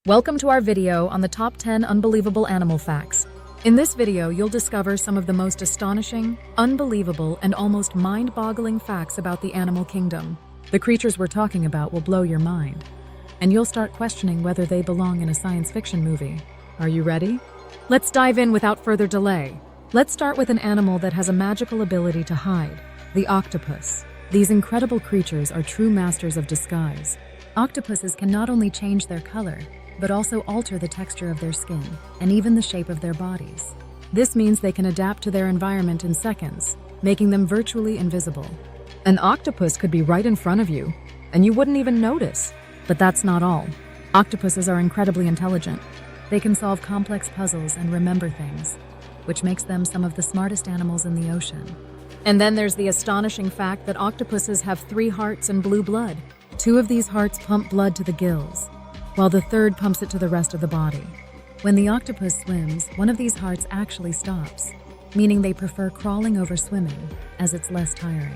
Welcome to our video on the top 10 unbelievable animal facts. In this video, you'll discover some of the most astonishing, unbelievable, and almost mind-boggling facts about the animal kingdom. The creatures we're talking about will blow your mind, and you'll start questioning whether they belong in a science fiction movie. Are you ready? Let's dive in without further delay. Let's start with an animal that has a magical ability to hide, the octopus. These incredible creatures are true masters of disguise. Octopuses can not only change their color, but also alter the texture of their skin and even the shape of their bodies. This means they can adapt to their environment in seconds, making them virtually invisible. An octopus could be right in front of you, and you wouldn't even notice. But that's not all. Octopuses are incredibly intelligent. They can solve complex puzzles and remember things, which makes them some of the smartest animals in the ocean. And then there's the astonishing fact that octopuses have 3 hearts and blue blood. 2 of these hearts pump blood to the gills, while the third pumps it to the rest of the body. When the octopus swims, one of these hearts actually stops, meaning they prefer crawling over swimming, as it's less tiring.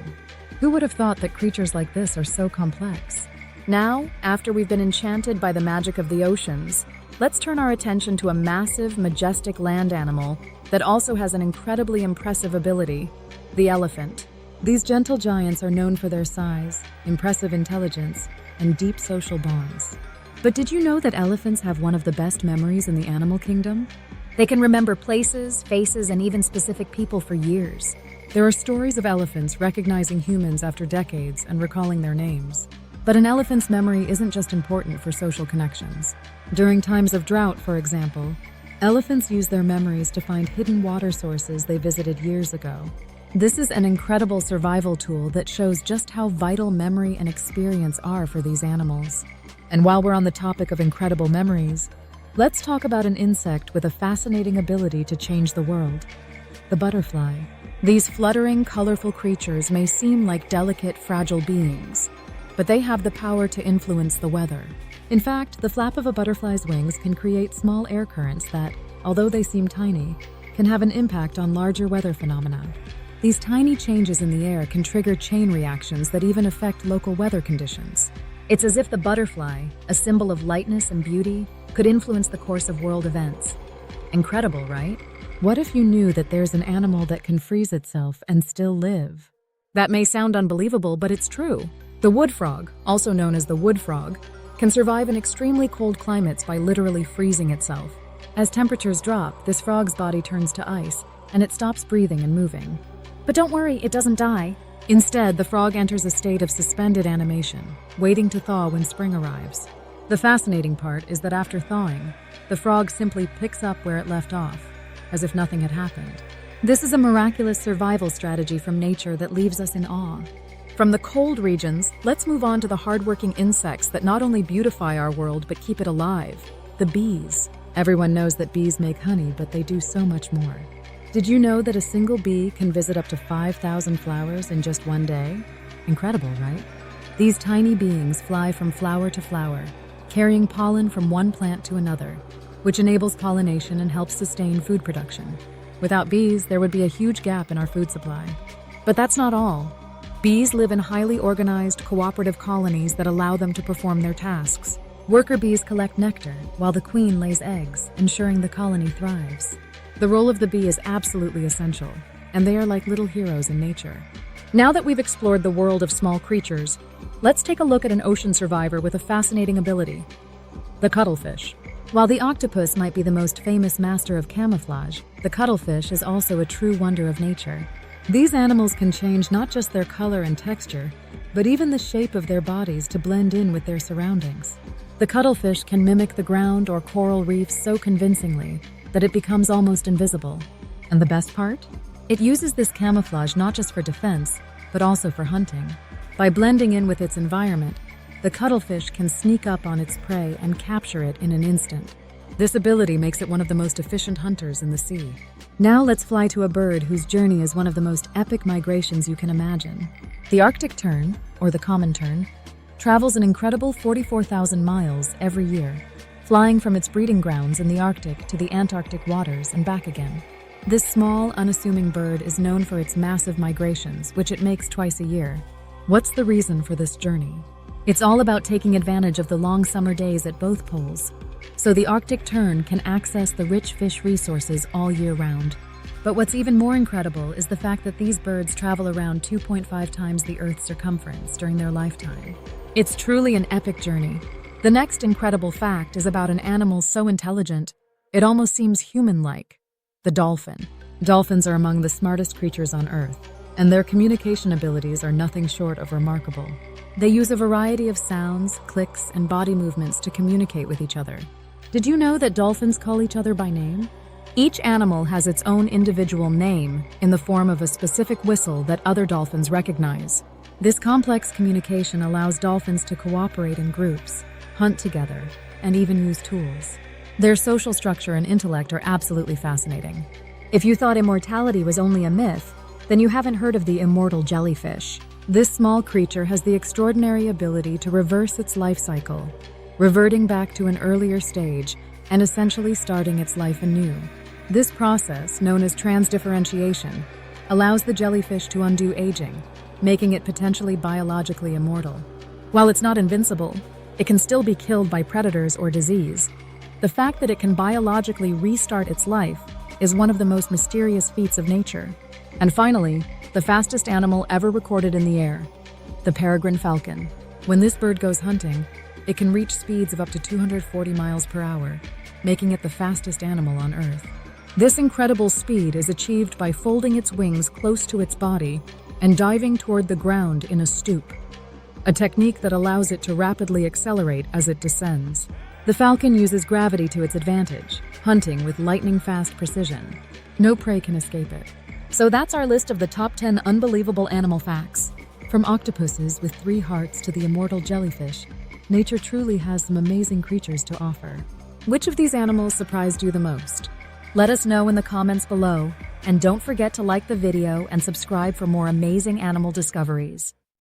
Who would have thought that creatures like this are so complex? Now, after we've been enchanted by the magic of the oceans, let's turn our attention to a massive, majestic land animal that also has an incredibly impressive ability, the elephant. These gentle giants are known for their size, impressive intelligence, and deep social bonds. But did you know that elephants have one of the best memories in the animal kingdom? They can remember places, faces, and even specific people for years. There are stories of elephants recognizing humans after decades and recalling their names. But an elephant's memory isn't just important for social connections. During times of drought, for example, elephants use their memories to find hidden water sources they visited years ago. This is an incredible survival tool that shows just how vital memory and experience are for these animals. And while we're on the topic of incredible memories, let's talk about an insect with a fascinating ability to change the world: the butterfly. These fluttering, colorful creatures may seem like delicate, fragile beings, but they have the power to influence the weather. In fact, the flap of a butterfly's wings can create small air currents that, although they seem tiny, can have an impact on larger weather phenomena. These tiny changes in the air can trigger chain reactions that even affect local weather conditions. It's as if the butterfly, a symbol of lightness and beauty, could influence the course of world events. Incredible, right? What if you knew that there's an animal that can freeze itself and still live? That may sound unbelievable, but it's true. The wood frog, also known as the wood frog, can survive in extremely cold climates by literally freezing itself. As temperatures drop, this frog's body turns to ice, and it stops breathing and moving. But don't worry, it doesn't die. Instead, the frog enters a state of suspended animation, waiting to thaw when spring arrives. The fascinating part is that after thawing, the frog simply picks up where it left off, as if nothing had happened. This is a miraculous survival strategy from nature that leaves us in awe. From the cold regions, let's move on to the hardworking insects that not only beautify our world but keep it alive: the bees. Everyone knows that bees make honey, but they do so much more. Did you know that a single bee can visit up to 5,000 flowers in just one day? Incredible, right? These tiny beings fly from flower to flower, carrying pollen from one plant to another, which enables pollination and helps sustain food production. Without bees, there would be a huge gap in our food supply. But that's not all. Bees live in highly organized, cooperative colonies that allow them to perform their tasks. Worker bees collect nectar, while the queen lays eggs, ensuring the colony thrives. The role of the bee is absolutely essential, and they are like little heroes in nature. Now that we've explored the world of small creatures, let's take a look at an ocean survivor with a fascinating ability: the cuttlefish. While the octopus might be the most famous master of camouflage, the cuttlefish is also a true wonder of nature. These animals can change not just their color and texture, but even the shape of their bodies to blend in with their surroundings. The cuttlefish can mimic the ground or coral reefs so convincingly that it becomes almost invisible. And the best part? It uses this camouflage not just for defense, but also for hunting. By blending in with its environment, the cuttlefish can sneak up on its prey and capture it in an instant. This ability makes it one of the most efficient hunters in the sea. Now let's fly to a bird whose journey is one of the most epic migrations you can imagine. The Arctic tern, or the common tern, travels an incredible 44,000 miles every year, flying from its breeding grounds in the Arctic to the Antarctic waters and back again. This small, unassuming bird is known for its massive migrations, which it makes twice a year. What's the reason for this journey? It's all about taking advantage of the long summer days at both poles. so the Arctic tern can access the rich fish resources all year round. But what's even more incredible is the fact that these birds travel around 2.5 times the Earth's circumference during their lifetime. It's truly an epic journey. The next incredible fact is about an animal so intelligent, it almost seems human-like: the dolphin. Dolphins are among the smartest creatures on Earth, and their communication abilities are nothing short of remarkable. They use a variety of sounds, clicks, and body movements to communicate with each other. Did you know that dolphins call each other by name? Each animal has its own individual name in the form of a specific whistle that other dolphins recognize. This complex communication allows dolphins to cooperate in groups, hunt together, and even use tools. Their social structure and intellect are absolutely fascinating. If you thought immortality was only a myth, then you haven't heard of the immortal jellyfish. This small creature has the extraordinary ability to reverse its life cycle, reverting back to an earlier stage and essentially starting its life anew. This process, known as transdifferentiation, allows the jellyfish to undo aging, making it potentially biologically immortal. While it's not invincible, it can still be killed by predators or disease. The fact that it can biologically restart its life is one of the most mysterious feats of nature. And finally, the fastest animal ever recorded in the air, the peregrine falcon. When this bird goes hunting, it can reach speeds of up to 240 miles per hour, making it the fastest animal on Earth. This incredible speed is achieved by folding its wings close to its body and diving toward the ground in a stoop, a technique that allows it to rapidly accelerate as it descends. The falcon uses gravity to its advantage, hunting with lightning-fast precision. No prey can escape it. So that's our list of the top 10 unbelievable animal facts. From octopuses with 3 hearts to the immortal jellyfish, nature truly has some amazing creatures to offer. Which of these animals surprised you the most? Let us know in the comments below, and don't forget to like the video and subscribe for more amazing animal discoveries.